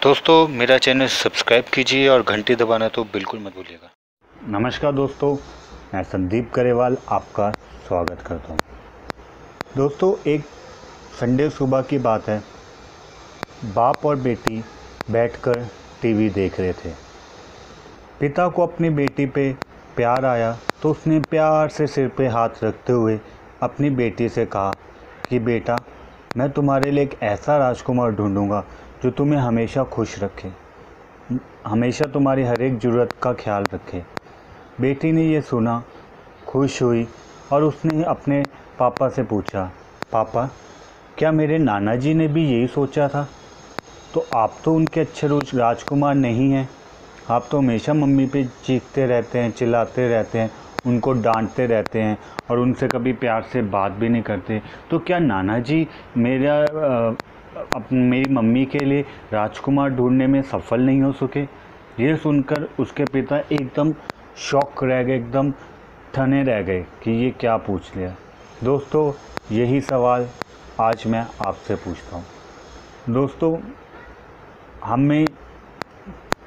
दोस्तों मेरा channel subscribe कीजिए और घंटी दबाना तो बिल्कुल मत भूलिएगा। नमस्कार दोस्तों, मैं संदीप करेवाल आपका स्वागत करता हूँ। दोस्तों, एक संडे सुबह की बात है। बाप और बेटी बैठकर टीवी देख रहे थे। पिता को अपनी बेटी पे प्यार आया तो उसने प्यार से सिर पे हाथ रखते हुए अपनी बेटी से कहा कि बेटा, मैं तुम्हारे लिए एक ऐसा राजकुमार ढूंढूंगा जो तुम्हें हमेशा खुश रखे, हमेशा तुम्हारी हर एक ज़रूरत का ख्याल रखे। बेटी ने ये सुना, खुश हुई और उसने अपने पापा से पूछा, पापा, क्या मेरे नाना जी ने भी यही सोचा था? तो आप तो उनके अच्छे राजकुमार नहीं हैं। आप तो हमेशा मम्मी पे चीखते रहते हैं, चिल्लाते रहते हैं, उनको डांटते रहते हैं और उनसे कभी प्यार से बात भी नहीं करते। तो क्या नाना जी मेरी मम्मी के लिए राजकुमार ढूंढने में सफल नहीं हो सके? ये सुनकर उसके पिता एकदम शॉक रह गए, एकदम थने रह गए कि ये क्या पूछ लिया। दोस्तों, यही सवाल आज मैं आपसे पूछता हूँ। दोस्तों, हमें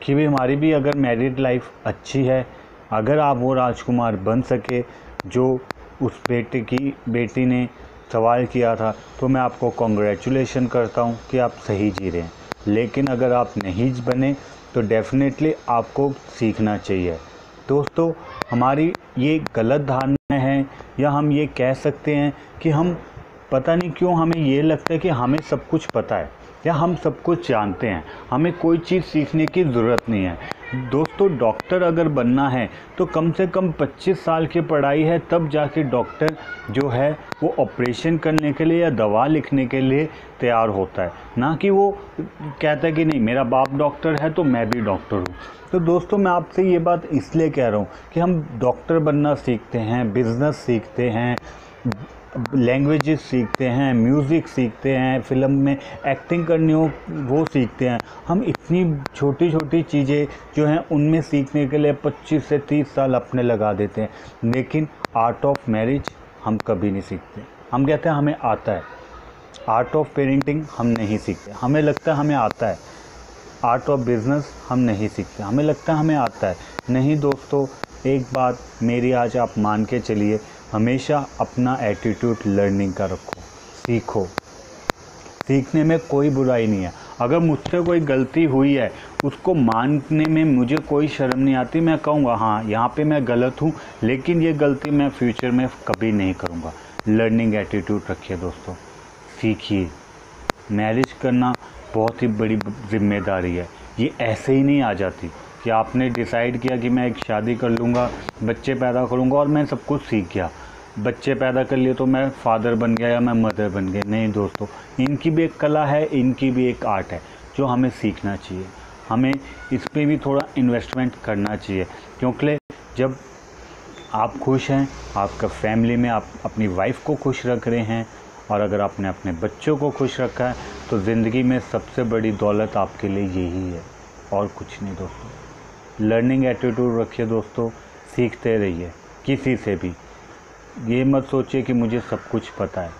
कि भी हमारी भी अगर मैरिड लाइफ अच्छी है, अगर आप वो राजकुमार बन सके जो उस बेटी ने सवाल किया था, तो मैं आपको कॉन्ग्रेचुलेशन करता हूँ कि आप सही जी रहे हैं। लेकिन अगर आप नहीं बने तो डेफिनेटली आपको सीखना चाहिए। दोस्तों, हमारी ये गलत धारणा है, या हम ये कह सकते हैं कि हम पता नहीं क्यों हमें ये लगता है कि हमें सब कुछ पता है या हम सब कुछ जानते हैं, हमें कोई चीज़ सीखने की ज़रूरत नहीं है। दोस्तों, डॉक्टर अगर बनना है तो कम से कम 25 साल की पढ़ाई है, तब जाके डॉक्टर जो है वो ऑपरेशन करने के लिए या दवा लिखने के लिए तैयार होता है, ना कि वो कहता है कि नहीं मेरा बाप डॉक्टर है तो मैं भी डॉक्टर हूँ। तो दोस्तों, मैं आपसे ये बात इसलिए कह रहा हूँ कि हम डॉक्टर बनना सीखते हैं, बिज़नेस सीखते हैं, लैंग्वेजेस सीखते हैं, म्यूज़िक सीखते हैं, फिल्म में एक्टिंग करनी हो वो सीखते हैं। हम इतनी छोटी छोटी चीज़ें जो हैं उनमें सीखने के लिए 25 से 30 साल अपने लगा देते हैं, लेकिन आर्ट ऑफ मैरिज हम कभी नहीं सीखते। हम कहते हैं हमें आता है। आर्ट ऑफ पेरेंटिंग हम नहीं सीखते, हमें लगता है हमें आता है। आर्ट ऑफ बिज़नेस हम नहीं सीखते, हमें लगता है हमें आता है। नहीं दोस्तों, एक बात मेरी आज आप मान के चलिए, हमेशा अपना एटीट्यूड लर्निंग का रखो, सीखो। सीखने में कोई बुराई नहीं है। अगर मुझसे कोई गलती हुई है, उसको मानने में मुझे कोई शर्म नहीं आती। मैं कहूँगा हाँ, यहाँ पे मैं गलत हूँ, लेकिन ये गलती मैं फ्यूचर में कभी नहीं करूँगा। लर्निंग एटीट्यूड रखिए दोस्तों, सीखिए। मैरिज करना बहुत ही बड़ी जिम्मेदारी है, ये ऐसे ही नहीं आ जाती कि आपने डिसाइड किया कि मैं एक शादी कर लूँगा, बच्चे पैदा करूँगा और मैं सब कुछ सीख गया। बच्चे पैदा कर लिए तो मैं फादर बन गया या मैं मदर बन गया। नहीं दोस्तों, इनकी भी एक कला है, इनकी भी एक आर्ट है जो हमें सीखना चाहिए। हमें इस पे भी थोड़ा इन्वेस्टमेंट करना चाहिए, क्योंकि जब आप खुश हैं, आपका फैमिली में आप अपनी वाइफ को खुश रख रहे हैं, और अगर आपने अपने बच्चों को खुश रखा है तो ज़िंदगी में सबसे बड़ी दौलत आपके लिए यही है और कुछ नहीं। दोस्तों, लर्निंग एटीट्यूड रखिए दोस्तों, सीखते रहिए किसी से भी। ये मत सोचिए कि मुझे सब कुछ पता है।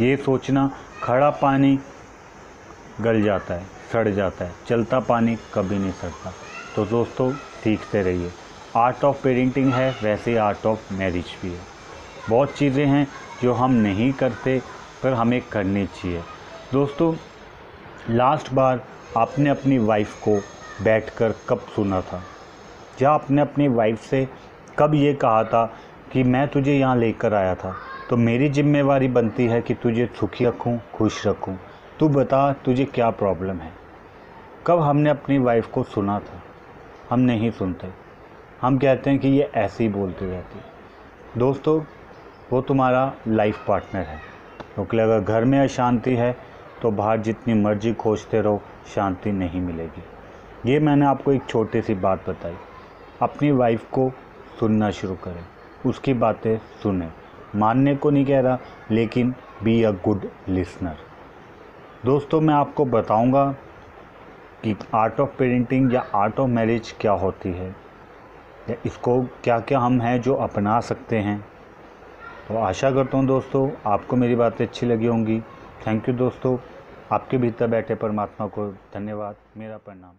ये सोचना, खड़ा पानी गल जाता है, सड़ जाता है, चलता पानी कभी नहीं सड़ता। तो दोस्तों, सीखते रहिए। आर्ट ऑफ पेरेंटिंग है, वैसे ही आर्ट ऑफ मैरिज भी है। बहुत चीज़ें हैं जो हम नहीं करते पर हमें करनी चाहिए। दोस्तों, लास्ट बार आपने अपनी वाइफ को बैठकर कब सुना था? या आपने अपनी वाइफ से कब ये कहा था कि मैं तुझे यहाँ लेकर आया था तो मेरी जिम्मेवारी बनती है कि तुझे सुखी रखूँ, खुश रखूँ। तू बता, तुझे क्या प्रॉब्लम है? कब हमने अपनी वाइफ को सुना था? हम नहीं सुनते। हम कहते हैं कि ये ऐसे ही बोलती रहती है। दोस्तों, वो तुम्हारा लाइफ पार्टनर है, क्योंकि अगर घर में अशांति है तो बाहर जितनी मर्जी खोजते रहो, शांति नहीं मिलेगी। ये मैंने आपको एक छोटी सी बात बताई। अपनी वाइफ को सुनना शुरू करें, उसकी बातें सुने। मानने को नहीं कह रहा, लेकिन बी अ गुड लिसनर। दोस्तों, मैं आपको बताऊंगा कि आर्ट ऑफ पेरेंटिंग या आर्ट ऑफ मैरिज क्या होती है, या इसको क्या क्या हम हैं जो अपना सकते हैं। तो आशा करता हूँ दोस्तों आपको मेरी बातें अच्छी लगी होंगी। थैंक यू दोस्तों, आपके भीतर बैठे परमात्मा को धन्यवाद, मेरा प्रणाम।